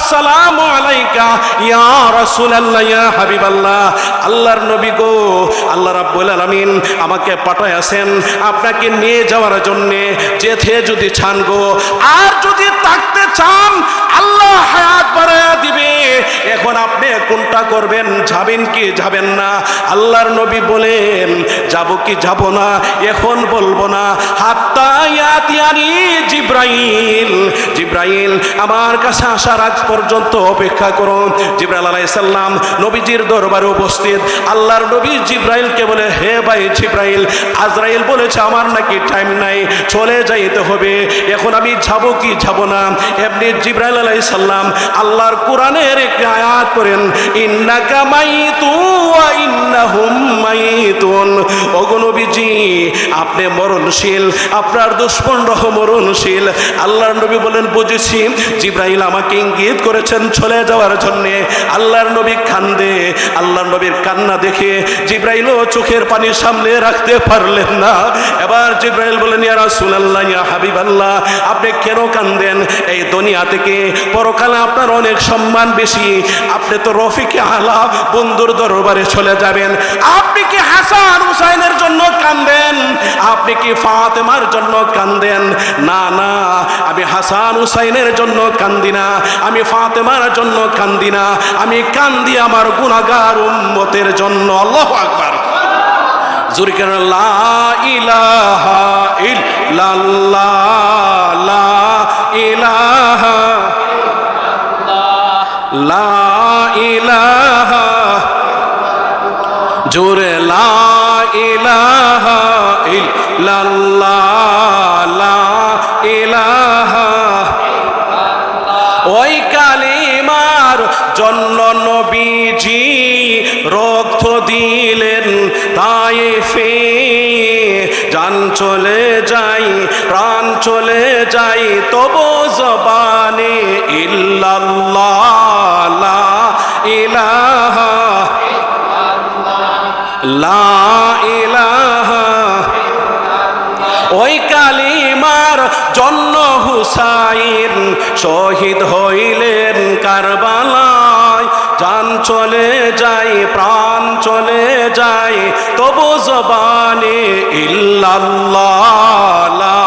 আসসালামু আলাইকা ইয়া রাসূলুল্লাহ ইয়া হাবিবাল্লাহ। আল্লাহর নবী গো, আল্লাহ রাব্বুল আলামিন আমাকে পাঠাইছেন আপনাকে নিয়ে যাওয়ার জন্য। যেতে যদি চান গো, আর যদি থাকতে চান আল্লাহ হায়াত বাড়ায়া দিবে। এখন আপনি কোনটা করবেন, যাবেন কি যাবেন না? আল্লাহর নবী বলেন যাব কি যাব না এখন বলবো না, হাত্তা ইয়াতিয়ানি জিবরাইল, জিবরাইল আমার কাছে আসার আগ পর্যন্ত অপেক্ষা করুন। জিবরাইল আলাইহিস সালাম নবীজির দরবারে উপস্থিত। আল্লাহর নবী জিবরাইলকে বলে, হে ভাই জিবরাইল, আজরাইল বলেছে আমার নাকি টাইম নাই, চলে যাইতে হবে, এখন আমি যাব কি যাব না? এমনি জিবরাইল আলাইহিস সালাম আল্লাহর কোরআনের একটি আয়াত করেন, ইন্নাকা মাইতু ওয়া ইন্নাহুম মাইতুন। ওগো নবীজি আপনি মরণশীল, আপনার দুশমনরাও মরণশীল। আল্লাহর নবী বলেন বুঝেছি। জিবরাইল আমাকে ইঙ্গিত করেছেন চলে যাওয়ার জন্য। আল্লাহর নবী কান্দে। আল্লাহর নবীর কান্না দেখে জিবরাইলও চোখের পানি সামনে রাখতে পারলেন না। এবার জিবরাইল বলেন, ইয়া রাসূলুল্লাহ ইয়া হাবিবাল্লাহ, আপনি কেন কান্দেন? এই দুনিয়া থেকে পরকালে আপনার অনেক সম্মান বেশি, আপনি তো রফিকে আলা বন্ধুর দরবারে চলে যাবেন। আপনি কি হাসান হুসাইনের জন্য কান্দেন? আপনি কি ফাতেমার জন্য কান্দেন? না না, আমি হাসান হুসাইনের জন্য কান্দি না, আমি ফাতেমার জন্য কান্দি না, আমি কান্দি আমার গুনাহগার উম্মতের জন্য। আল্লাহু আকবার। জোরে কেন লা ইলাহা ইল্লাল্লাহ, লা ইলাহা লা ইলাহা, জোরে লা ইলাহা ইল্লাল্লাহ, লা ইলাহা। ওই কালিমার জন্য নবীজি রক্ত দিলেন তায়েফে। জান চলে যাই, প্রাণ চলে যাই, তবু জবানে ইল্লাল্লাহ, লা ইলাহা লা ইলাহা। ওই কালিমার জন্য হুসাইন শহীদ হইলেন কারবালায়। জান চলে যাই, প্রাণ চলে যাই, তবু জবানে ইল্লাল্লাহ, লা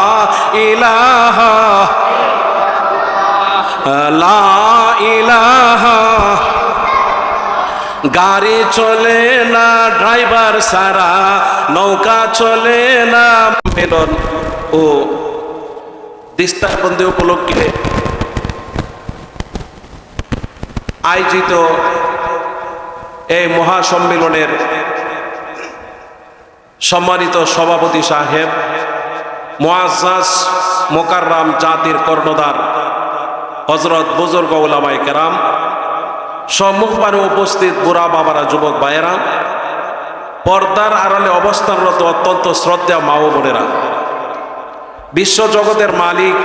ইলাহা লা ইলাহা। গাড়ি চলে না ড্রাইভার সারা, নৌকা চলে না। মেলন ও দিস্তারবন্দি উপলক্ষে আয়োজিত এই মহাসম্মেলনের সম্মানিত সভাপতি সাহেব, মুআজ্জাজ মোকাররম জাতির কর্ণধার হযরত বুজুর্গ উলামায়ে কেরাম, সম্মুখপানে উপস্থিত বুড়া বাবারা, যুবক ভাইয়েরা, পর্দার আড়ালে অবস্থানরত অত্যন্ত শ্রদ্ধা মা ও বোনেরা, বিশ্বজগতের মালিক,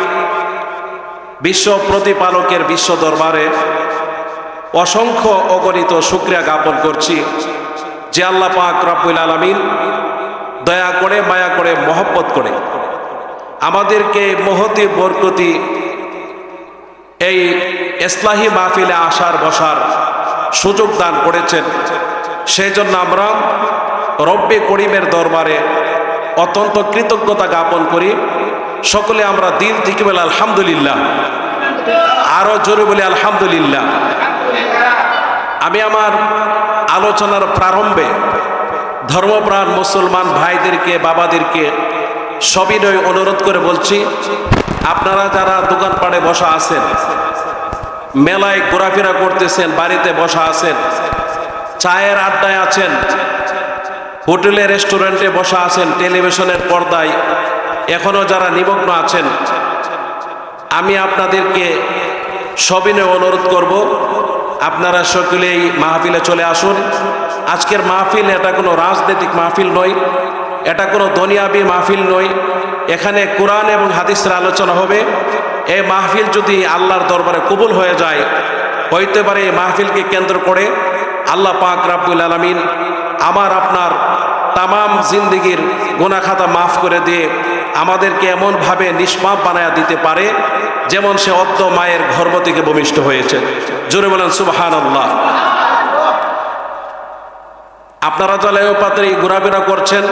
বিশ্ব প্রতিপালকের বিশ্ব দরবারে অসংখ্য অগণিত শুকরিয়া জ্ঞাপন করছি যে আল্লাহ পাক রব্বুল আলামিন দয়া করে, মায়া করে, মহব্বত করে আমাদেরকে মহতি বরকতি এই ইসলাহি মাহফিলে আসার বসার সুযোগ দান করেছেন। সেই জন্য আমরা রব্বে করিমের দরবারে অত্যন্ত কৃতজ্ঞতা জ্ঞাপন করি। সকলে আমরা দিল থেকে বলে আলহামদুলিল্লাহ, আরো জোরে বলি আলহামদুলিল্লাহ। আমি আমার আলোচনার প্রারম্ভে ধর্মপ্রাণ মুসলমান ভাইদেরকে, বাবাদেরকে সবিনয় অনুরোধ করে বলছি, আপনারা যারা দোকানপাটে বসা আছেন, মেলায় ঘোরাফেরা করতেছেন, বাড়িতে বসা আছেন, চায়ের আড্ডায় আছেন, হোটেলে রেস্টুরেন্টে বসা আছেন, টেলিভিশনের পর্দায় এখনো যারা নিমগ্ন আছেন, আমি আপনাদেরকে সবিনয় অনুরোধ করব, আপনারা সকলেই মাহফিলে চলে আসুন। আজকের মাহফিল এটা কোনো রাজনৈতিক মাহফিল নয়, এটা কোনো দুনিয়াবি মাহফিল নয়। এখানে কোরআন এবং হাদিসের আলোচনা হবে। এই মাহফিল যদি আল্লাহর দরবারে কবুল হয়ে যায়, হইতে পারে এই মাহফিলকে কেন্দ্র করে আল্লাহ পাক রব্বুল আলামিন আমার আপনার তামাম জিন্দেগির গুনাহ খাতা মাফ করে দিয়ে আমাদেরকে এমনভাবে নিষ্পাপ বানায়া দিতে পারে যেমন সে অদ্য মায়ের গর্ভ থেকে ভূমিষ্ঠ হয়েছে। জোরে বলেন সুবহানাল্লাহ। আপনারা যারা পাত্রে ঘোরাফেরা করছেন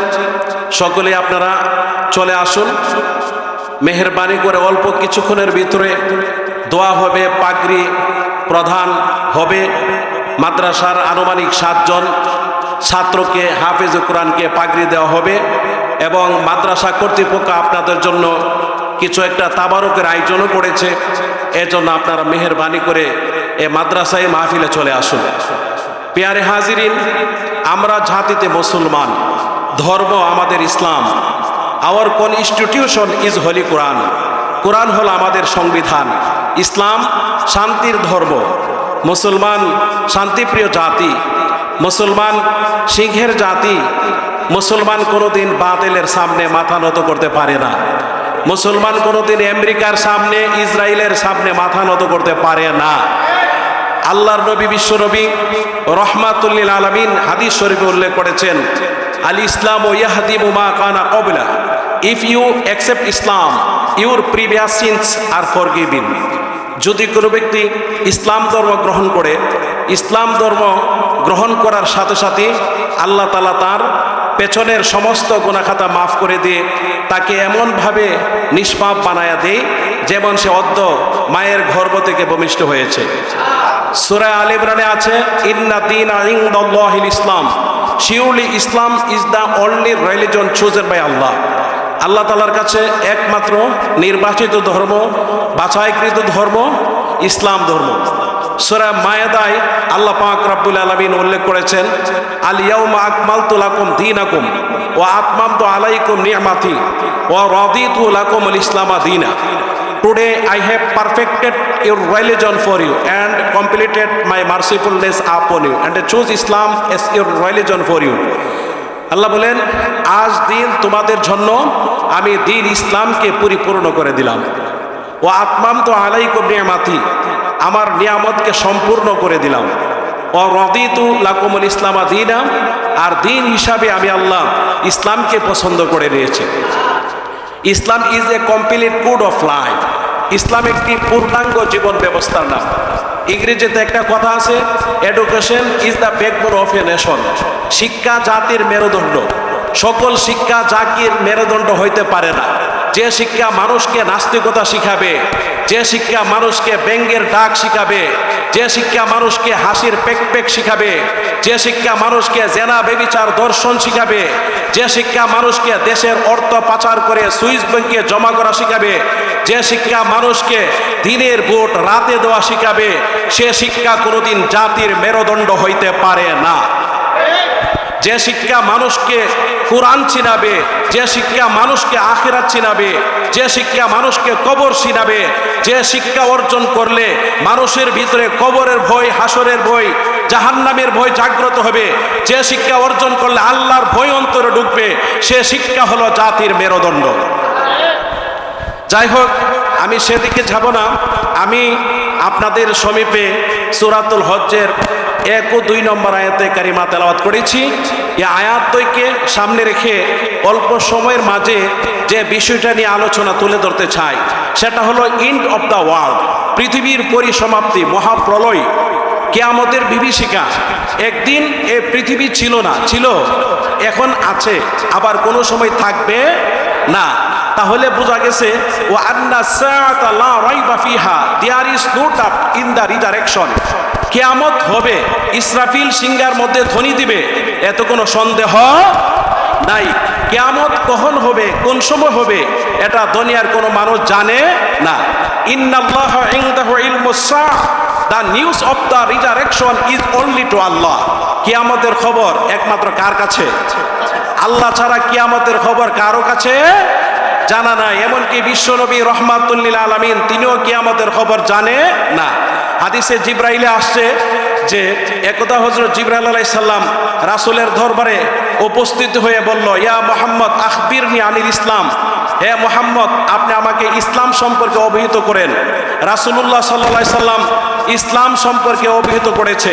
সকলে আপনারা চলে আসুন। মেহেরবানি করে অল্প কিছুক্ষণের ভিতরে দোয়া হবে, পাগড়ি প্রধান হবে। মাদ্রাসার আনুমানিক 7 জন ছাত্রকে হাফেজ কোরআনকে পাগড়ি দেওয়া হবে এবং মাদ্রাসা কর্তৃপক্ষ আপনাদের জন্য কিছু একটা তাবারকের আয়োজনও করেছে। এজন্য আপনারা মেহেরবানি করে এই মাদ্রাসায় মাহফিলে চলে আসুন। পেয়ারে হাজিরিন, আমরা জাতিতে মুসলমান, ধর্ম আমাদের ইসলাম। আওয়ার কনস্টিটিউশন ইজ হোলি কোরআন। কোরআন হলো আমাদের সংবিধান। ইসলাম শান্তির ধর্ম। মুসলমান শান্তিপ্রিয় জাতি। মুসলমান সিংহের জাতি। মুসলমান কোনোদিন বাতিলের সামনে মাথা নত করতে পারে না। মুসলমান কোনোদিন আমেরিকার সামনে, ইসরায়েলের সামনে মাথা নত করতে পারে না। আল্লাহর নবী, বিশ্ব নবী রহমাতুল লিল আলামিন হাদিস শরীফে উল্লেখ করেছেন, আল ইসলাম ইয়াহদিমু মা কানা ক্বাবলা। If you accept Islam, your previous sins are forgiven. যদি কোনো ব্যক্তি ইসলাম ধর্ম গ্রহণ করে, ইসলাম ধর্ম গ্রহণ করার সাথে সাথে আল্লাহ তাআলা তার পেছনের সমস্ত গুনাহখাতা মাফ করে দিয়ে তাকে এমনভাবে নিষ্পাপ বানায়া দেয় যেমন সে অদ্য মায়ের গর্ভ থেকে ভূমিষ্ঠ হয়েছে। সূরা আলে ইমরানে আছে, ইন্না দীনা ইনদাল্লাহিল ইসলাম। Surely Islam is the only religion chosen by Allah. আল্লাহ তাআলার কাছে একমাত্র নির্বাচিত ধর্ম, বাছাইকৃত ধর্ম ইসলাম ধর্ম। সূরা মায়েদায় আল্লাহ পাক রব্বুল আলামিন উল্লেখ করেছেন, আল ইয়াউমা আকমালতু লাকুম দীনাকুম ওয়া আতমামতু আলাইকুম নি'মাতি ওয়া রাদিতু লাকুমুল ইসলামা দীনা। Today I have perfected your religion for you and completed my mercifulness upon you and choose Islam as your religion for you. আল্লাহ বলেন, আজ দিন তোমাদের জন্য আমি দিন ইসলামকে পরিপূর্ণ করে দিলাম। ওয়া আতমামতু আলাইকুম নি'মাতি, আমার নিয়ামতকে সম্পূর্ণ করে দিলাম। ওয়া রাদিতু লাকুমুল ইসলামা দীনা, আর দিন হিসাবে আমি আল্লাহ ইসলামকে পছন্দ করে নিয়েছি। Islam is a complete code of life. ইসলাম একটি পূর্ণাঙ্গ জীবন ব্যবস্থার নাম। ইংরেজিতে একটা কথা আছে, education is the backbone of a nation. শিক্ষা জাতির মেরুদণ্ড। সকল শিক্ষা জাতির মেরুদণ্ড হইতে পারে না। যে শিক্ষা মানুষকে নাস্তিকতা শিখাবে, যে শিক্ষা মানুষকে ব্যঙ্গের ডাক শিখাবে, যে শিক্ষা মানুষকে হাসির পেক পেক শিখাবে, যে শিক্ষা মানুষকে জেনা বেবিচার দর্শন শিখাবে, যে শিক্ষা মানুষকে দেশের অর্থ পাচার করে সুইস ব্যাংকে জমা করা শিখাবে, যে শিক্ষা মানুষকে দিনের ভোট রাতে দেওয়া শিখাবে, সে শিক্ষা কোনোদিন জাতির মেরুদণ্ড হইতে পারে না। যে শিক্ষা মানুষকে কোরআন চিনাবে, যে শিক্ষা মানুষকে আখিরাত চিনাবে, যে শিক্ষা মানুষকে কবর চিনাবে, যে শিক্ষা অর্জন করলে মানুষের ভিতরে কবরের ভয়, হাসরের ভয়, জাহান্নামের ভয় জাগ্রত হবে, যে শিক্ষা অর্জন করলে আল্লাহর ভয় অন্তরে ঢুকবে, সে শিক্ষা হলো জাতির মেরুদণ্ড। যাই হোক, আমি সেদিকে যাব না। আমি আপনাদের সমীপে সূরাতুল হজ্জের 1 ও 2 নম্বর আয়াতে কারিমা তেলাওয়াত করেছি। এই আয়াত দুইকে সামনে রেখে অল্প সময়ের মাঝে যে বিষয়টা নিয়ে আলোচনা তুলে ধরতে চাই, সেটা হলো এন্ড অফ দ্য ওয়ার্ল্ড, পৃথিবীর পরিসমাপ্তি, মহাপ্রলয়, কিয়ামতের বিভীষিকা। একদিন এই পৃথিবী ছিল না, ছিল, এখন আছে, আবার কোনো সময় থাকবে না। তাহলে বোঝা গেছে, ও আন্না সাআতা লা রাইবা ফিহা, there is no doubt in the resurrection. কিয়ামত হবে, ইসরাফিল সিংহার মধ্যে ধ্বনি দিবে, এত কোনো সন্দেহ নাই। কিয়ামত কখন হবে, কোন সময় হবে, এটা দুনিয়ার কোনো মানুষ জানে না। ইন্নাল্লাহা ইনদাহু ইলমুস সাআ, the news of the resurrection is only to Allah. কিয়ামতের খবর একমাত্র কার কাছে? আল্লাহ ছাড়া কিয়ামতের খবর কারো কাছে জানা নাই। এমনকি বিশ্বনবী রহমাতুল লিল আলামিন তিনিও কিয়ামতের খবর জানে না। হাদিসে জিবরাইলে আসছে যে একদা হযরত জিবরাইল আলাইহিস সালাম রাসূলের দরবারে উপস্থিত হয়ে বলল, ইয়া মুহাম্মদ আখবিরনি আনিল ইসলাম, হে মুহাম্মদ আপনি আমাকে ইসলাম সম্পর্কে অবহিত করেন। রাসূলুল্লাহ সাল্লাল্লাহু আলাইহি সাল্লাম ইসলাম সম্পর্কে অভিহিত করেছে।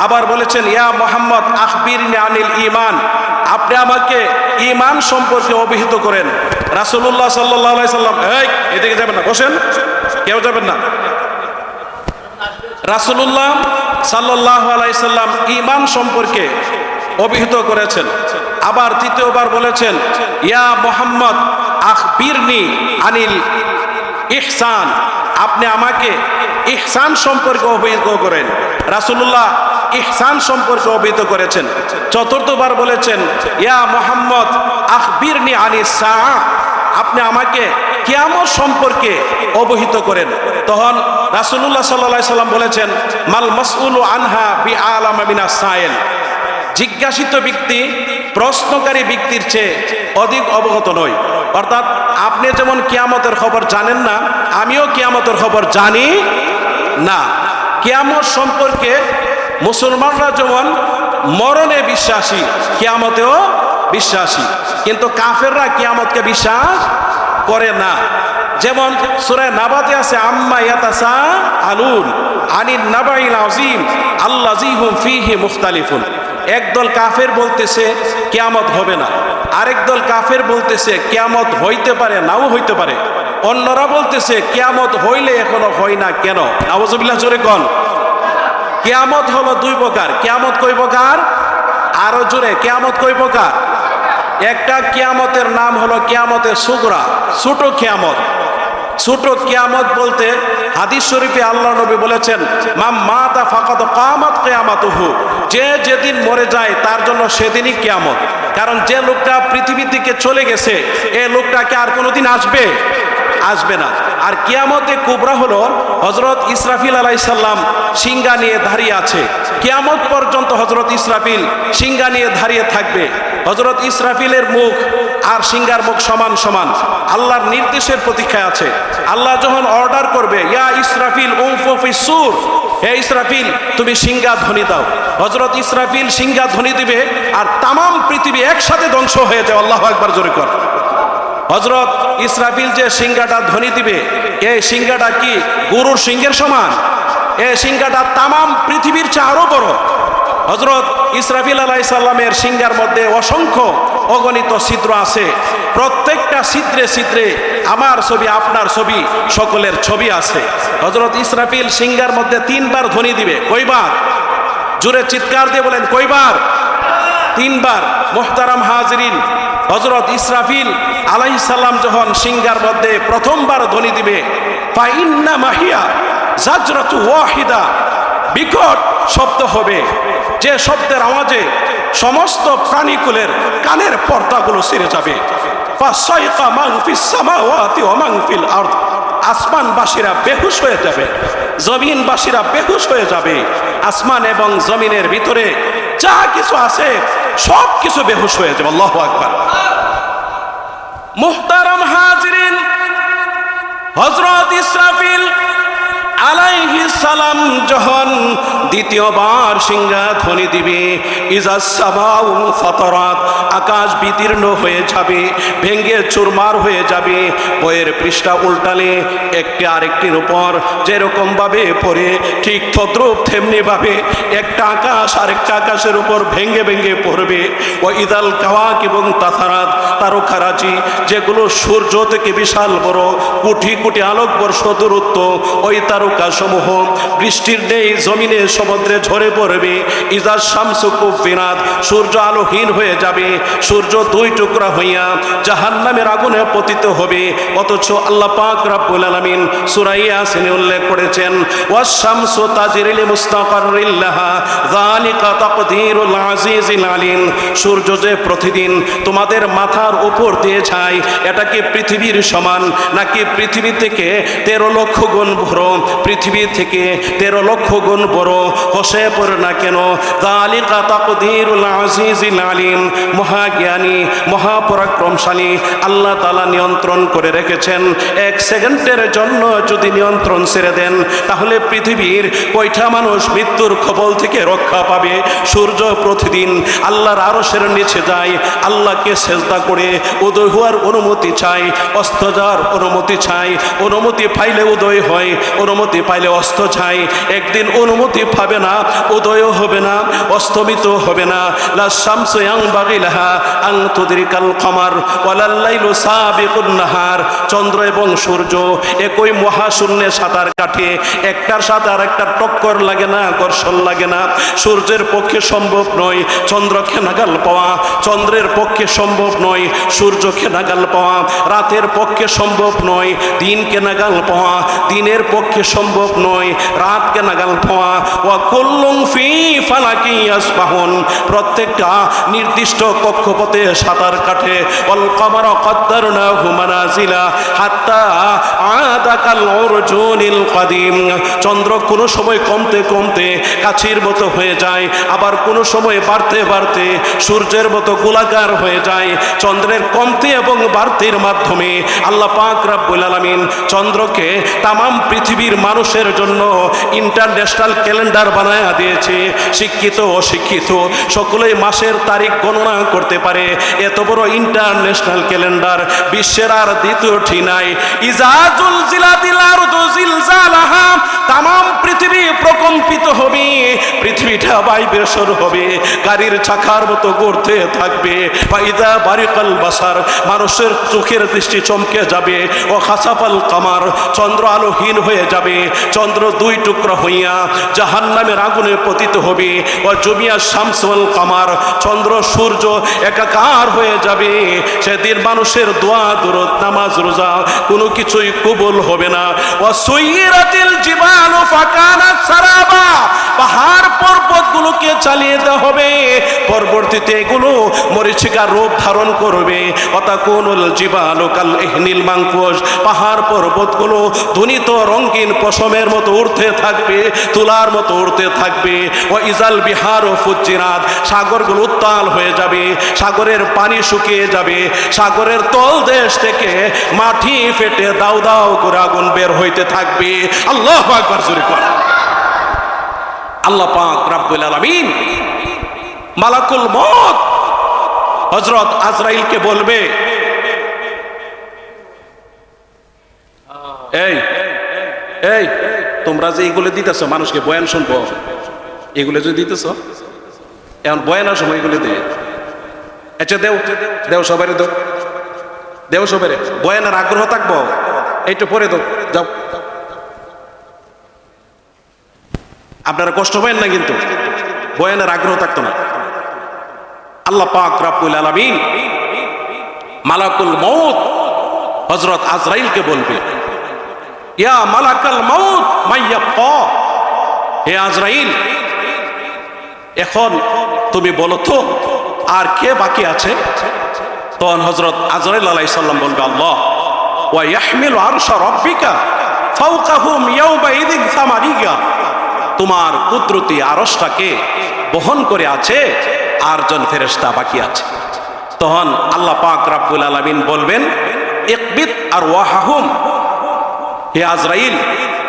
আবার বলেছেন ইয়া মুহাম্মদ আখবিরনি আনিল ঈমান, আপনি আমাকে ঈমান সম্পর্কে অভিহিত করেন। রাসূলুল্লাহ সাল্লাল্লাহু আলাইহি সাল্লাম, এই এদিকে যাবেন না, বসেন, কেউ যাবেন না। রাসূলুল্লাহ সাল্লাল্লাহু আলাইহি সাল্লাম ঈমান সম্পর্কে অভিহিত করেছেন। আবার তৃতীয়বার বলেছেন ইয়া মুহাম্মদ আখবিরনি আনিল ইহসান, আপনি আমাকে ইহসান সম্পর্কে অভিহিত করেন। রাসূলুল্লাহ ইহসান সম্পর্কে অভিহিত করেছেন। চতুর্থবার বলেছেন ইয়া মুহাম্মদ আখবিরনি আনিস সাআ, আপনি আমাকে কিয়ামত সম্পর্কে অবহিত করেন। তখন রাসূলুল্লাহ সাল্লাল্লাহু আলাইহি সাল্লাম বলেছেন মাল মাসউলু আনহা বিআলামা মিনাস সাইল, জিজ্ঞাসিত ব্যক্তি প্রশ্নকারী ব্যক্তির চেয়ে অধিক অবগত নয়। অর্থাৎ আপনি যেমন কিয়ামতের খবর জানেন না, আমিও কিয়ামতের খবর জানি না। কিয়ামত সম্পর্কে মুসলমানরা যেমন মরণে বিশ্বাসী, কিয়ামতেও বিশ্বাসী, কিন্তু কাফেররা কিয়ামতকে বিশ্বাস করে না। যেমন সূরা নাবাতে আছে আম্মা ইয়াতাসাআলুন আনিন নাবাইল আযীম আল্লাযী হুম ফীহি মুখতালিফুন। একদল কাফের বলতেছে কিয়ামত হবে না, আরেক দল কাফের বলতেছে কিয়ামত হইতে পারে, নাও হইতে পারে। অন্যরা বলতেছে কিয়ামত হইলে এখনো হয় না কেন? নাউযুবিল্লাহ, জোরে কোন। কিয়ামত হলো দুই প্রকার। কিয়ামত কয় প্রকার? আরো জোরে, কিয়ামত কয় প্রকার? একটা কিয়ামতের নাম হলো কিয়ামতে সুগরা, ছোট কিয়ামত। ছোট কিয়ামত বলতে হাদিস শরীফে আল্লাহ নবী বলেছেন মাম মাতা ফাকাদ কামাত কিয়ামাতুহু, যে যেদিন মরে যায় তার জন্য সেদিনই কিয়ামত। কারণ যে লোকটা পৃথিবী থেকে চলে গেছে এই লোকটাকে আর কোনোদিন আসবে না। আর কিয়ামতে কুবরা হলো হযরত ইসরাফিল আলাইহিস সালাম সিংহা নিয়ে দাঁড়িয়ে আছে। কিয়ামত পর্যন্ত হযরত ইসরাফিল সিংহা নিয়ে দাঁড়িয়ে থাকবে। হযরত ইসরাফিলের মুখ আর সিংহার মুখ সমান সমান, আল্লাহর নির্দেশের প্রতীক্ষায় আছে। আল্লাহ যখন অর্ডার করবে ইয়া ইসরাফিল উনফু ফিস সূর, হে ইসরাফিল তুমি সিংহা ধ্বনি দাও, হযরত ইসরাফিল সিংহা ধ্বনি দিবে আর তাম পৃথিবী একসাথে ধ্বংস হয়ে যায়। আল্লাহু আকবার, জোরে কর। হযরত ইসরাফিল যে সিংহাটা ধ্বনি দিবে, এই সিংহাটা কি গরুর সিংহের সমান? এই সিংহাটা তাম পৃথিবীর চেয়ে আরো বড়। হযরত ইসরাফিল আলাইহিস সালামের সিংহার মধ্যে অসংখ্য অগণিত ছিদ্র আছে। প্রত্যেকটা ছিদ্রে ছিদ্রে আমার ছবি, আপনার ছবি, সকলের ছবি আছে। হযরত ইসরাফিল সিংহার মধ্যে তিনবার ধ্বনি দিবে। কয়বার? জোরে চিৎকার দিয়ে বলেন, কয়বার? তিনবার। মুহতারাম হাজিরিন, হযরত ইসরাফিল আলাইহিস সালাম যখন সিংহার মধ্যে প্রথমবার ধ্বনি দিবে ফা ইন্না মাহিয়া জাজরাতু ওয়াহিদা, বিকট শব্দ হবে, যে শব্দের আওয়াজে সমস্ত প্রাণীকুলের কানের পর্দাগুলো ছিঁড়ে যাবে। ফাসাইকা মান ফিস সামাওয়াতি ওয়া মান ফিল আরদ, আসমানবাসীরা বেহুশ হয়ে যাবে, জমিনবাসীরা বেহুশ হয়ে যাবে। আসমান এবং জমিনের ভিতরে যা কিছু আছে সব কিছু বেহুশ হয়ে যাবে। আল্লাহু আকবার। মুহতারাম হাজিরিন, হযরত ইসরাফিল আলাইহিস সালাম যখন দ্বিতীয়বার সিংহা ধ্বনি দিবে ইজা সামাউ ফাতারাত, আকাশ বিদীর্ণ হয়ে যাবে, ভেঙ্গে চুরমার হয়ে যাবে। বইয়ের পৃষ্ঠা উল্টালে একটি আরেকটির উপর যেরকম ভাবে পড়ে ঠিক তদ্রূপ তেমনি ভাবে একটা আকাশ আরেকটা আকাশের উপর ভেঙ্গে ভেঙ্গে পড়বে। ও ইদাল কাওয়াকিব এবং তাসারাত, তারকারাজি যেগুলো সূর্য থেকে বিশাল বড়, কোটি কোটি আলোকবর্ষ দূরত্ব, ওই তারকা সমূহ বৃষ্টির নেই জমিনে সমুদ্রে ঝরে পড়বে। ইজা শামসু কুফিরাত, সূর্য আলোহীন হয়ে যাবে, সূর্য দুই টুকরা হইয়া জাহান্নামের আগুনে পতিত হবে। অথচ আল্লাহ পাক রব্বুল আলামিন সূরা ইয়াসিনে উল্লেখ করেছেন ওয়াস শামসু তাজরি লিমুস্তাকাররিল লাহা যালিকা তাকদীরুল আজিজিল আলিম, সূর্য যে প্রতিদিন তোমাদের মাথার উপর দিয়ে যায় এটা কি পৃথিবীর সমান নাকি পৃথিবী থেকে 13 লক্ষ গুণ বড়? পৃথিবী থেকে 13 লক্ষ গুণ বড়। খসে পড়ে না কেন। যালিকা তাকদীরুল আজিজিল আলিম, মহাজ্ঞানী মহাপরাক্রমশালী আল্লাহ তাআলা নিয়ন্ত্রণ করে রেখেছেন। এক সেকেন্ডের জন্য যদি নিয়ন্ত্রণ ছেড়ে দেন তাহলে পৃথিবীর কয়টা মানুষ মৃত্যুর কবল থেকে রক্ষা পাবে। সূর্য প্রতিদিন আল্লাহর আরশের নিচে যায়, আল্লাহকে সেজদা করে উদয় হওয়ার অনুমতি চাই, অস্ত যাওয়ার অনুমতি চাই। অনুমতি পাইলে উদয় হয়, অনুমতি পাইলে অস্ত যায়। একদিন অনুমতি পাবে না, উদয়ও হবে না, অস্তমিত হবে না। লা শামসু ইয়ানবাগি লাহা আন তুদরিকাল কমার ওয়ালাল লাইলু সাবিকুন নাহার। চন্দ্র এবং সূর্য একই মহাশূন্যে সাঁতার কাটে, একটার সাথে আরেকটার টক্কর লাগে না, ঘর্ষণ লাগে না। সূর্যের পক্ষে সম্ভব নয় চন্দ্রকে নাগাল পাওয়া, চন্দ্রের পক্ষে সম্ভব নয় সূর্যকে নাগাল পাওয়া, রাতের পক্ষে সম্ভব নয় দিনকে নাগাল পাওয়া, দিনের পক্ষে সম্ভব নয় রাতকে নাগাল পাওয়া। ওয়া কুল্লুম ফি ফালাকি ইয়াসবাহুন, প্রত্যেকটা নির্দিষ্ট কক্ষপথে সাঁতার কাটে। ওয়াল কমারা কদ্দারনাহু মানাজিলা হাত্তা আদা কাল উরজুনিল কাদিম, চন্দ্র কোনো সময় কমতে কমতে কাছির মতো হয়ে যায়, আবার কোনো সময় বাড়তে বাড়তে সূর্যের মতো গোলাকার হয়ে যায়। চন্দ্রের কমতে এবং বাড়তির মাধ্যমে আল্লাহ পাক রব্বুল আলামিন চন্দ্রকে তামাম পৃথিবীর মানুষের জন্য ইন্টারন্যাশনাল ক্যালেন্ডার বানায়া দিয়েছে। শিক্ষিত অশিক্ষিত সকলেই মাসের তারিখ গণনা করতে পারে। এত বড় ইন্টারন্যাশনাল ক্যালেন্ডার বিশ্বের আর দ্বিতীয়টি নাই। ইজাজুল জিলাতিল আরদু জিলজালাহা, তামাম পৃথিবী প্রকম্পিত হবে, পৃথিবীটা ভাইব্রেশন হবে, গাড়ির চাকার মতো ঘুরতে থাকবে। ফাইদা বারিকাল বাসার, মানুষের চোখের দৃষ্টি চমকে যাবে। ও খাসাফাল কামার, চন্দ্র আলোহীন হয়ে যাবে, চন্দ্র দুই টুকরা হইয়া জাহান্নামের আগুনে পতিত হবে। ও জমিয়া শামসুল কামার, চন্দ্র সূর্য একাকার হয়ে যাবে। সেদিন মানুষের দোয়া দরুদ নামাজ রোজা কোনো কিছুই কবুল হবে না। ও সুইরাতিল জিবালু ফাকানাত সারাবা, পাহাড় পর্বতগুলোকে চালিয়ে দেওয়া হবে, পরবর্তীতে এগুলো মরীচিকার রূপ ধারণ করবে। অতাকুনুল জিবালু কাল ইহনিল মানফুশ, পাহাড় পর্বতগুলো ধ্বনিত রঙিন পশমের মতো উড়তে থাকবে, তুলার মতো উড়তে থাকবে। ও ইজাল বিহারু ফুজ্জিরাত, সাগরগুলো উত্তাল হয়ে যাবে, সাগরের পানি শুকিয়ে যাবে, সাগরের তলদেশ থেকে মাটি ফেটে দাউ দাউ করে আগুন বের হইতে থাকবে। আল্লাহু আকবার, জোরে কর। আল্লাহ পাক রব্বুল আলামিন মালাকুল মউত হযরত আজরাইলকে বলবে, এই এই তোমরা যে এগুলো দিতেছ মানুষকে বয়ান শুনবো, এগুলো যে দিতেছ এখন বয়ানের সময় এগুলো দে, আচ্ছা দেও দেও সবাই দেও, দেও সবাই, বয়ানের আগ্রহ থাকবো এইটা পরে দাও, যাও। আপনারা কষ্ট পাবেন না, কিন্তু বয়ানের আগ্রহ থাকতো না। আল্লাহ পাক রব্বুল আলামিন মালাকুল মউত হযরত আজরাইলকে বলবে, ইয়া মালাকাল মউত মাইয়াবকা, হে আজরাইল এখন তুমি বলো তো আর কে বাকি আছে? তখন হযরত আজরাইল আলাইহিস সালাম বলবে, আল্লাহ। ওয়া ইয়াহমিলু আরশা রাব্বিকা ফাওকাহুম ইয়াওমাইযিন সামানিয়া, তোমার কুদরতি আরশটাকে বহন করে আছে আর জন ফেরেশতা বাকি আছে। তখন আল্লাহ পাক রব্বুল আলামিন বলবেন, ইকবিত আরওয়াহাহুম, হে আজরাইল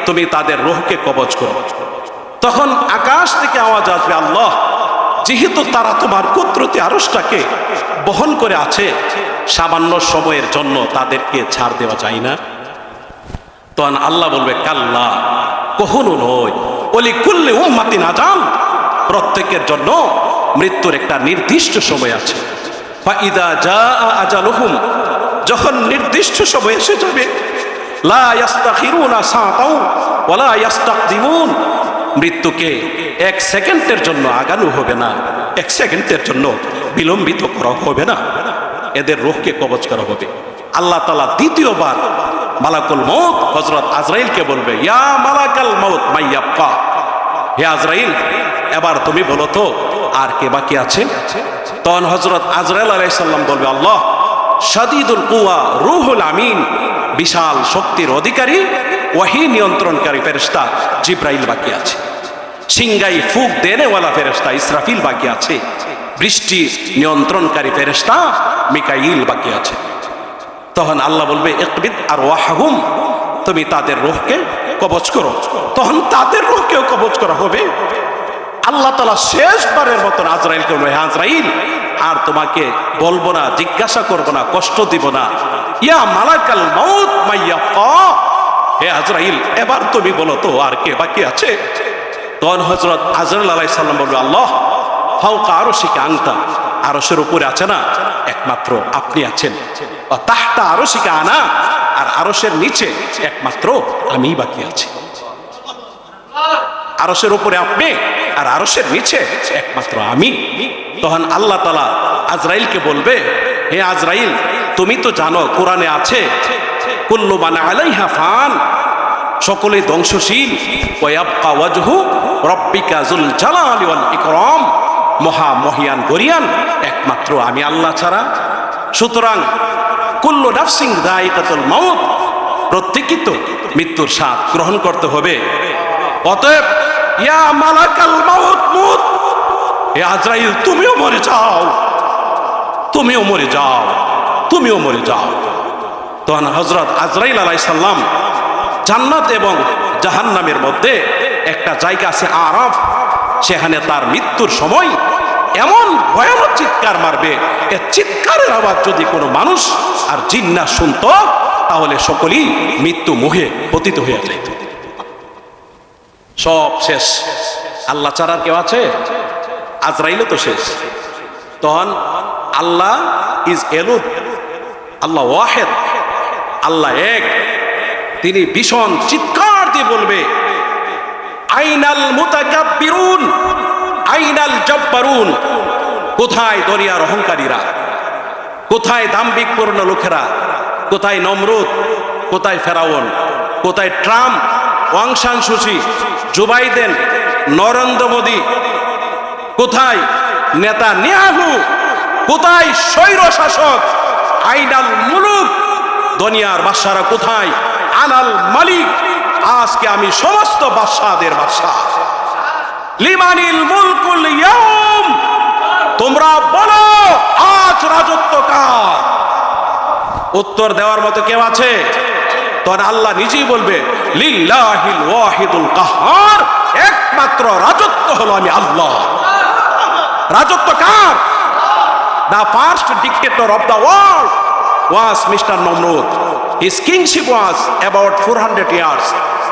তুমি তাদের রূহকে কবজ করো। তখন আকাশ থেকে আওয়াজ আসবে, আল্লাহ যেহেতু তারা তোমার কুদরতি আরশটাকে বহন করে আছে, সামান্য সময়ের জন্য তাদেরকে ছাড় দেওয়া যায় না? তখন আল্লাহ বলবে, কাল্লা, কখনো নয়, ওলি কুল্লি উম্মাতিন আজাল, প্রত্যেকের জন্য মৃত্যুর একটা নির্দিষ্ট সময় আছে। ফাইদা জাআ আজালুহুম, যখন নির্দিষ্ট সময় এসে যাবে, লা ইস্তাখিরুনা সাআতাও ওয়ালা ইস্তাকদিমুন, মৃত্যুকে এক সেকেন্ডের জন্য আগানো হবে না, এক সেকেন্ডের জন্য বিলম্বিত করা হবে না, এদের রূহকে কবজ করা হবে। আল্লাহ তাআলা দ্বিতীয়বার মালাকুল মউত হযরত আজরাইলকে বলবে, ইয়া মালাকাল মউত মাইয়াবকা, হে আজরাইল এবার তুমি বলো তো আর কে বাকি আছে? তখন হযরত আজরাইল আলাইহিস সালাম বলবে, আল্লাহ শাদীদুল কুওয়া রূহুল আমিন, বিশাল শক্তির অধিকারী ওয়াহী নিয়ন্ত্রণকারী ফেরেশতা জিবরাইল বাকি আছে। সিংগাই ফুক দেনেওয়ালা ফেরেশতা ইসরাফিল বাকি আছে, বৃষ্টি নিয়ন্ত্রণকারী ফেরেশতা মিকাইল বাকি আছে। তখন আল্লাহ বলবে ইকবিদ আর ওয়াহুম, তুমি তাদের রূহকে কবজ করো। তখন তাদের রূহকেও কবজ করা হবে। আল্লাহ তাআলা শেষবারের মতন আজরাইলকে বলবে, হে আজরাইল, আর তোমাকে বলবো না, জিজ্ঞাসা করবো না, কষ্ট দিব না। ইয়া মালাকাল মাউত মাইয়াকা, হে আজরাইল, এবার তুমি বলো তো আর কে বাকি আছে? তখন হযরত আজরাইল আলাইহিস সালাম বলবে, আল্লাহ ফাওকা আরশিকা আনতা, আরশের উপরে আছে না একমাত্র আপনি আছেন। তাহতা আরশিকা আনা, আর আরশের নিচে একমাত্র আমিই বাকি আছি। আরশের উপরে আপনি আর আরশের নিচে একমাত্র আমি। তখন আল্লাহ তাআলা আজরাইলকে বলবে, হে আজরাইল, তুমি তো জানো কোরআনে আছে কুল্লু মান আলাইহা ফান, সকলে ধ্বংসশীল, ওয়া ইয়াবকা ওয়াজহু রাব্বিকা যুল জালালি ওয়াল ইকরাম, মহা মহিয়ান গরিয়ান একমাত্র আমি আল্লাহ ছাড়া। সুতরাং কুল্লু নাফসিন যায়িকাতুল মাউত, প্রত্যেকই তো মৃত্যুর স্বাদ গ্রহণ করতে হবে। অতএব ইয়া মালাকাল মাউত মুত, হে আজরাইল, তুমিও মরে যাও, তুমিও মরে যাও, তুমিও মরে যাও। তখন হযরত আজরাইল আলাইহিস সালাম জান্নাত এবং জাহান্নামের মধ্যে একটা জায়গা আছে আরাফ, সেখানে তার মৃত্যুর সময় এমন ভয়ানক চিৎকার মারবে, এ চিৎকারের আওয়াজ যদি কোনো মানুষ আর জিন্না শুনতো, তাহলে সকলেই মৃত্যু মুহে পতিত হয়ে যাইত। সব শেষ, আল্লাহ ছাড়া আর কেউ আছে? আজরাইলও তো শেষ। তখন আল্লাহ ইজ এলুদ, আল্লাহ ওয়াহেদ, আল্লাহ এক, তিনি ভীষণ চিৎকার দিয়ে বলবে, আইনাল মুতাকাব্বিরুন আইনাল জব্বারুন, কোথায় দুনিয়ার অহংকারীরা, কোথায় দাম্ভিকপূর্ণ লোকেরা, কোথায় নমরুদ, কোথায় ফেরাউন, কোথায় ট্রাম্প, ওয়াং সান সুচি, জো বাইডেন, নরেন্দ্র মোদী, কোথায় নেতানিয়াহু, কোথায় স্বৈর শাসক, আইনাল মুলুক, দুনিয়ার বাদশারা কোথায়, আনাল মালিক, আজকে আমি সমস্ত বাদশাদের বাদশা, লিমানিল মুলকুল ইয়াউম, তোমরা বলো আজ রাজত্ব কার? উত্তর দেওয়ার মতো কেউ আছে? তখন আল্লাহ নিজেই বলবে, লিল্লাহিল ওয়াহিদুল কাহ্হার, একমাত্র রাজত্ব হলো আমি আল্লাহ। রাজত্ব কার? The first dictator of the world was Mr. Namrud. His kingship was about 400 years.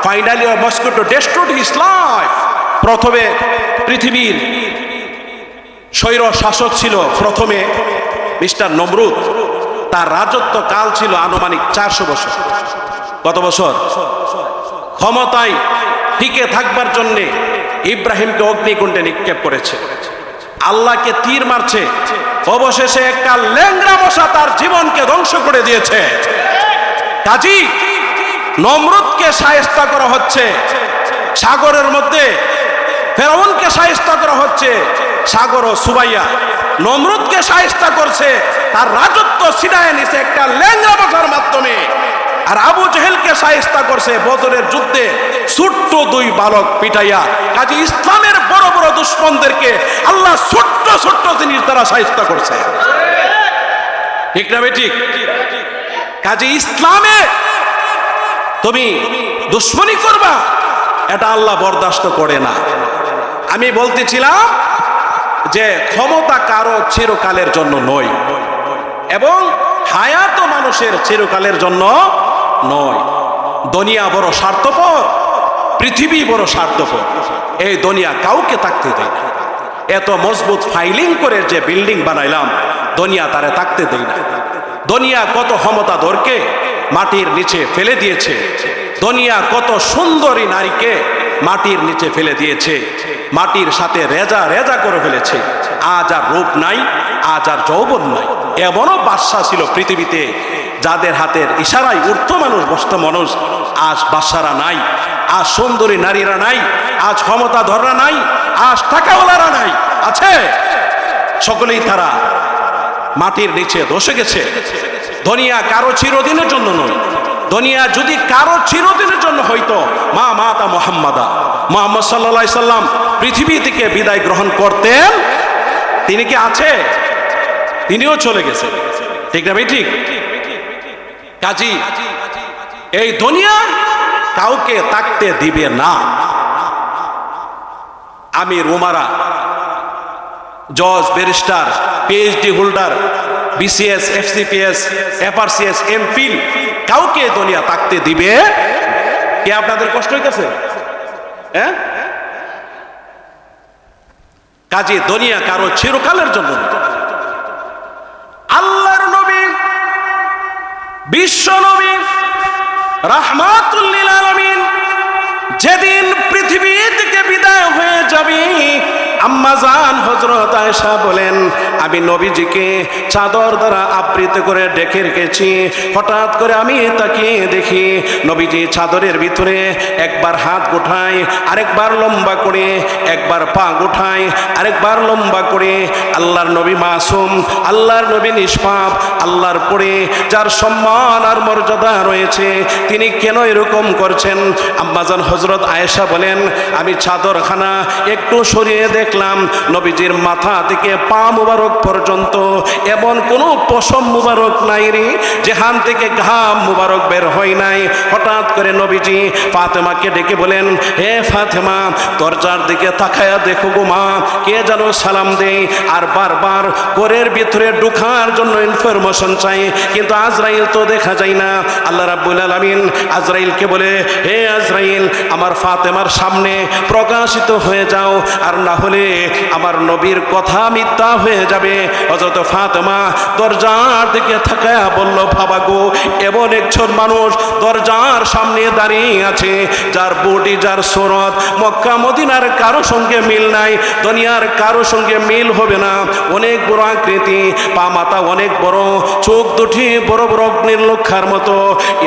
Finally, a mosquito destroyed his life. প্রথমে পৃথিবীর স্বৈর শাসক ছিল প্রথমে মিস্টার নমরুদ, তার রাজত্ব কাল ছিল আনুমানিক 400 বছর। কত বছর? ক্ষমতায় টিকে থাকবার জন্য ইব্রাহিমকে অগ্নিকুণ্ডে নিক্ষেপ করেছে, আল্লাহকে তীর মারছে, অবশেষে একটা ল্যাংড়া মশা তার জীবনকে ধ্বংস করে দিয়েছে। কাজী নমরুদকে শায়েস্তা করা হচ্ছে সাগরের মধ্যে, ফেরাউনকে শায়েস্তা করা হচ্ছে সাগর ও সুবাইয়া, নমরুদকে শায়েস্তা করছে তার রাজত্ব ছিনায় নিছে একটা ল্যাংড়া মশার মাধ্যমে, আর আবু জেহেলকে শায়েস্তা করছে বদরের যুদ্ধে ছোট্ট 2 বালক পিটাইয়া। কাজী ইসলামের বড় বড় দুশমনদেরকে আল্লাহ ছোট্ট ছোট্ট জিনিস দ্বারা শায়েস্তা করছে, ঠিক না বেঠিক? কাজী ইসলামে তুমি দুশ্মনী করবা, এটা আল্লাহ বরদাস্ত করে না। আমি বলতেছিলাম যে ক্ষমতা কারো চিরকালের জন্য নয়, এবং হায়াত মানুষের চিরকালের জন্য নয়। দুনিয়া বড় স্বার্থপর, পৃথিবী বড় স্বার্থপর, এই দুনিয়া কাউকে থাকতে দেয় না। এত মজবুত ফাইলিং করে যে বিল্ডিং বানাইলাম, দুনিয়া তারে থাকতে দেয় না। দুনিয়া কত ক্ষমতাধরকে মাটির নিচে ফেলে দিয়েছে, দুনিয়া কত সুন্দরী নারীকে মাটির নিচে ফেলে দিয়েছে, মাটির সাথে রেজা রেজা করে ফেলেছে। আজ আর রূপ নাই, আজ আর যৌবন নাই। এমনও বাদশা ছিল পৃথিবীতে যাদের হাতের ইশারায় উঠত মানুষ, বসত মানুষ। আজ বাদশারা নাই, আজ সুন্দরী নারীরা নাই, আজ ক্ষমতাধররা নাই, আজ টাকাওয়ালারা নাই। আছে সকলেই তারা মাটির নিচে ধসে গেছে। দুনিয়া কারো চিরদিনের জন্য নয়। দুনিয়া যদি কারো চিরদিনের জন্য হইতো, মা মাতা মুহাম্মাদা, মুহাম্মদ সাল্লাল্লাহু আলাইহি সাল্লাম পৃথিবী থেকে বিদায় গ্রহণ করতেন, তিনি কি আছে? তিনিও চলে গেছেন, ঠিক না ভাই? ঠিক। কাজী এই দুনিয়া কাউকে থাকতে দিবে না। আমির, উমারা, জজ, barrister, PhD holder, BCS, FCPS, FRCS, MPhil, কাউকে দুনিয়া থাকতে দিবে? কে আপনাদের কষ্ট হইতেছে? হ্যাঁ, কাজে দুনিয়া কারো চিরকালের জন্য। আল্লাহর নবী, বিশ্ব নবী, রাহমাতুল লিল আলামিন যেদিন পৃথিবী থেকে বিদায় হয়ে যাবে, আম্মা জান হযরত আয়েশা বলেন, আমি নবীজিকে চাদর দ্বারা আবৃত করে ডেকে রেখেছি। হঠাৎ করে আমি তাকে দেখি নবীজি চাদরের ভিতরে একবার হাত গোঠায়, আরেকবার লম্বা করে, একবার পা গোঠায়, আরেকবার লম্বা করে। আল্লাহর নবী মাসুম, আল্লাহর নবী নিষ্পাপ, আল্লাহর পরে যার সম্মান আর মর্যাদা রয়েছে, তিনি কেন এরকম করছেন? আম্মা জান হযরত আয়েশা বলেন, আমি চাদরখানা একটু সরিয়ে দেখলাম নবীজির মাথা থেকে পা মুবারক পর্যন্ত এমন কোনো পশম মুবারক নাই রে, যেখান থেকে ঘাম মুবারক বের হয় নাই। হঠাৎ করে নবীজি ফাতেমাকে ডেকে বলেন, হে ফাতেমা, দরজার দিকে তাকায়া দেখো গো মা, কে যেন সালাম দেয়। আর বারবার ঘরের ভিতরে ঢোকার জন্য ইনফরমেশন চাই, কিন্তু আজরাইল তো দেখা যায় না। আল্লাহ রাব্বুল আলামিন আজরাইলকে বলে, হে আজরাইল, আমার ফাতেমার সামনে প্রকাশিত হয়ে যাও, আর না হলে আমার নবীর কথা মিথ্যা হয়ে যাবে। হযরত ফাতেমা দরজার দিকে তাকায়া বলল, বাবা গো, এমন একজন মানুষ দরজার সামনে দাঁড়িয়ে আছে যার বডি, যার সুরত মক্কা মদিনার কারো সঙ্গে মিল নাই, দুনিয়ার কারো সঙ্গে মিল হবে না। অনেক বড় আকৃতি, পা মাথা অনেক বড়, চোখ দুটি বড় বড় অগ্নির লক্ষার মতো।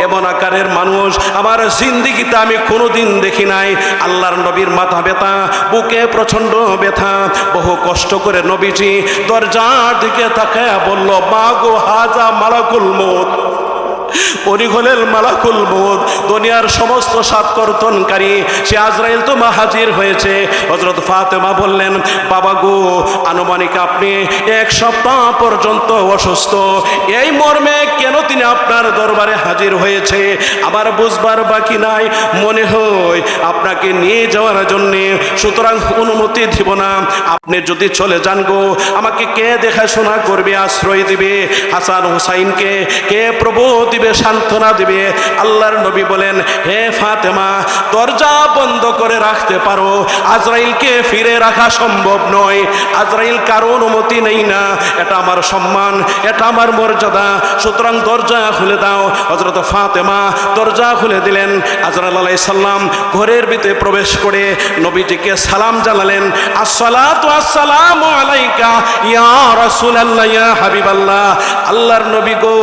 এমন আকারের মানুষ আমার জিন্দেগিতে আমি কোনোদিন দেখি নাই। আল্লাহর নবীর মাথা ব্যথা, বুকে প্রচন্ড ব্যথা। বহু কষ্ট করে নবীজি দরজার দিকে তাকায়া বলল, মা গো, হাজা মালাকুল মউত। উনি হলেন মালাকুল মউত, দুনিয়ার সমস্ত সাতকর্তনকারী। সে আজরাইল তো মা হাজির হয়েছে। হযরত ফাতেমা বললেন, বাবা গো, আনুমানিক আপনি এক সপ্তাহ পর্যন্ত অসুস্থ, এই মর্মে কেন তিনি আপনার দরবারে হাজির হয়েছে আমার বুঝবার বাকি নাই। মনে হয় আপনাকে নিয়ে যাওয়ার জন্যে, সুতরাং অনুমতি দিব না। আপনি যদি চলে যান গো, আমাকে কে দেখাশোনা করবে, আশ্রয় দিবে? হাসান হুসাইনকে কে প্রভু দিবে, সান্ত্বনা দিবে? আল্লাহর নবী বলেন, হে ফাতেমা, দরজা বন্ধ করে রাখতে পারো, আজরাইলকে ফিরে রাখা সম্ভব নয়। আজরাইল কারো অনুমতি নেই না, এটা আমার সম্মান, এটা আমার মর্যাদা, সুতরাং দরজা খুলে দাও। হযরত ফাতেমা দরজা খুলে দিলেন। আজরাইল আলাইহিস সালাম ঘরের ভিতরে প্রবেশ করে নবীজিকে সালাম জানালেন, আসসালাতু আসসালামু আলাইকা ইয়া রাসূলুল্লাহ, ইয়া হাবিবাল্লাহ। আল্লাহর নবী গো,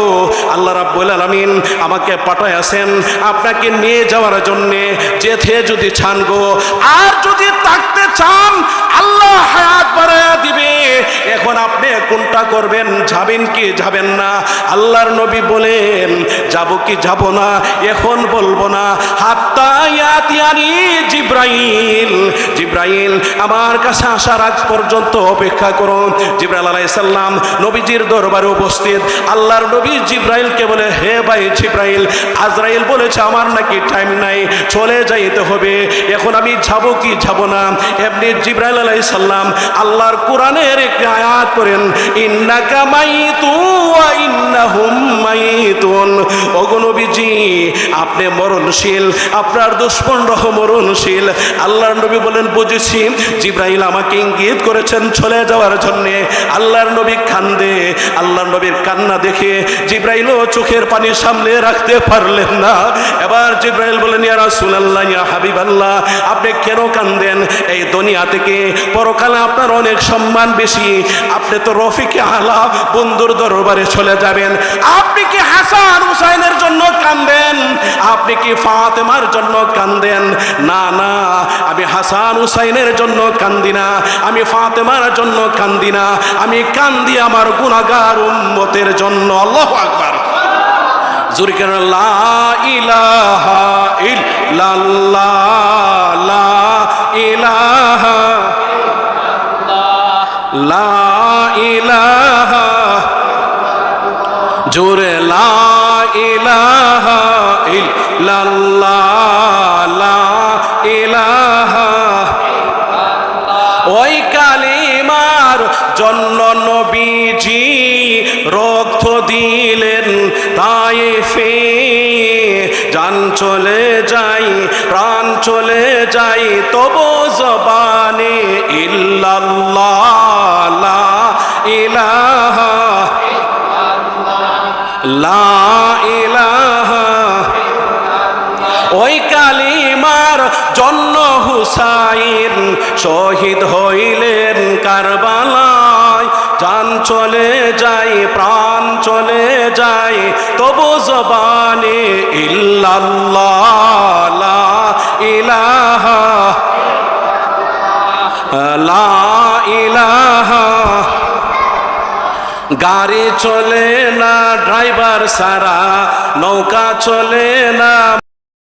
আল্লাহ রাব্বুল আলামিন আমাকে পাঠাইছেন আপনাকে নিয়ে যাওয়ার জন্যে। যেতে যদি চান গো, আর যদি থাকতে চান, আল্লাহ হায়াত বাড়ায়া দিবে। এখন আপনি কোনটা করবেন, যাবেন কি যাবেন না? আল্লাহর নবী বলেন, যাব কি যাব না এখন বলবো না, হাত্তা ইয়াতিয়ানি জিব্রাইল, জিব্রাইল আমার কাছে আসার আগ পর্যন্ত অপেক্ষা করুন। জিব্রাইল আলাইহিস সালাম নবীজির দরবারে উপস্থিত। আল্লাহর নবী জিব্রাইলকে বলে, হে ভাই জিব্রাইল, আজরাইল বলেছে আমার নাকি টাইম নাই, চলে যাইতে হবে, এখন আমি যাব কি যাব না? এমনি জিব্রাইল আলাইহিস সালাম আল্লাহর কোরআনের একটি আয়াত করেন, ইন্নাকা মাইতুন ওয়া ইন্নাহুম মাইতুন। ওগো নবীজি, আপনি মরণশীল, আপনার দুশমনরাও মরণশীল। আল্লাহর নবী বলেন, বুঝেছি। জিব্রাইল আমাকে ইঙ্গিত করেছেন চলে যাওয়ার জন্য। আল্লাহর নবী কান্দে। আল্লাহর নবীর কান্না দেখে জিব্রাইলও চোখের পানি সামনে রাখতে পারলেন না। এবার জিব্রাইল বলেন, ইয়া রাসূলুল্লাহ, ইয়া হাবিবাল্লাহ, আপনি কেন কান্দেন? এই দুনিয়া থেকে পরকালে আপনার অনেক সম্মান বেশি, আপনি তো রফিকে আলা বন্ধুর দরবারে চলে যাবেন। আপনি কি হাসান হুসাইনের জন্য কান্দেন? আপনি কি ফাতেমার জন্য কান্দেন? না না, আমি হাসান হুসাইনের জন্য কান্দি না, আমি ফাতেমার জন্য কান্দি না, আমি কান্দি আমার গুনাহগার উম্মতের জন্য। আল্লাহু আকবার। জোরে কেন লা ইলাহা ইল্লাল্লাহ, লা জোরে লা ইলাহা ইল্লাল্লাহ লা ইলাহা। ওই কালিমার জন্য নবীজি রক্ত দিলেন তায়েফে। জান চলে যাই প্রাণ চলে যাই তবু জবানে ইল্লাল্লাহ লা ইলাহা লা ইলাহা। ওই কালিমার জন্য হুসাইন শহীদ হইলেন কারবালায়। জান চলে যাই প্রাণ চলে যাই তবু জবানে ইল্লাল্লাহ লা ইলাহা লা ইলাহা। গাড়ি চলে না ড্রাইভার সারা, নৌকা চলে না